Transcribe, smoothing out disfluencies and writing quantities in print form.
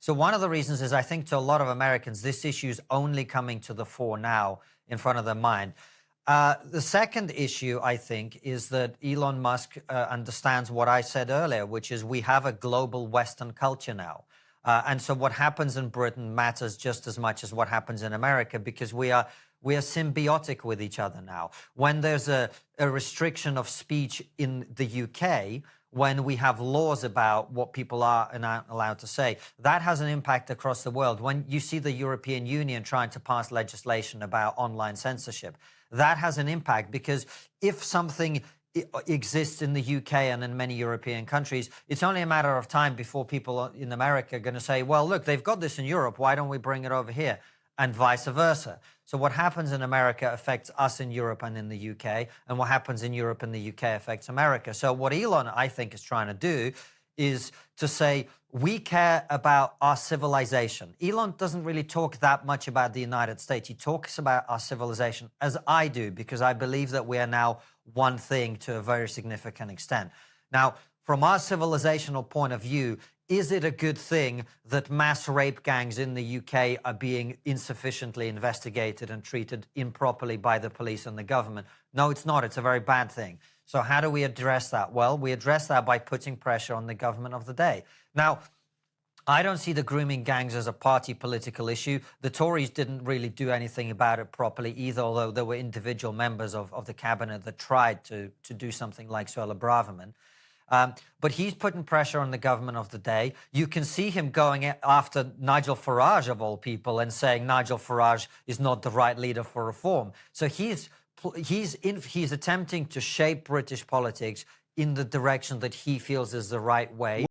So one of the reasons is I think to a lot of Americans, this issue is only coming to the fore now in front of their mind. The second issue, I think, is that Elon Musk understands what I said earlier, which is we have a global Western culture now. And so what happens in Britain matters just as much as what happens in America, because we are symbiotic with each other now. When there's a restriction of speech in the UK, when we have laws about what people are and aren't allowed to say, that has an impact across the world. When you see the European Union trying to pass legislation about online censorship, that has an impact, because if something exists in the UK and in many European countries, it's only a matter of time before people in America are going to say, well, look, they've got this in Europe, why don't we bring it over here? And vice versa. So what happens in America affects us in Europe and in the UK, and what happens in Europe and the UK affects America. So what Elon, I think, is trying to do is to say, we care about our civilization. Elon doesn't really talk that much about the United States. He talks about our civilization, as I do, because I believe that we are now one thing to a very significant extent. Now, from our civilizational point of view, is it a good thing that mass rape gangs in the UK are being insufficiently investigated and treated improperly by the police and the government? No, it's not. It's a very bad thing. So how do we address that? Well, we address that by putting pressure on the government of the day. Now, I don't see the grooming gangs as a party political issue. The Tories didn't really do anything about it properly either, although there were individual members of the cabinet that tried to do something like Suella Braverman. But he's putting pressure on the government of the day. You can see him going after Nigel Farage, of all people, and saying Nigel Farage is not the right leader for reform. So he's attempting to shape British politics in the direction that he feels is the right way.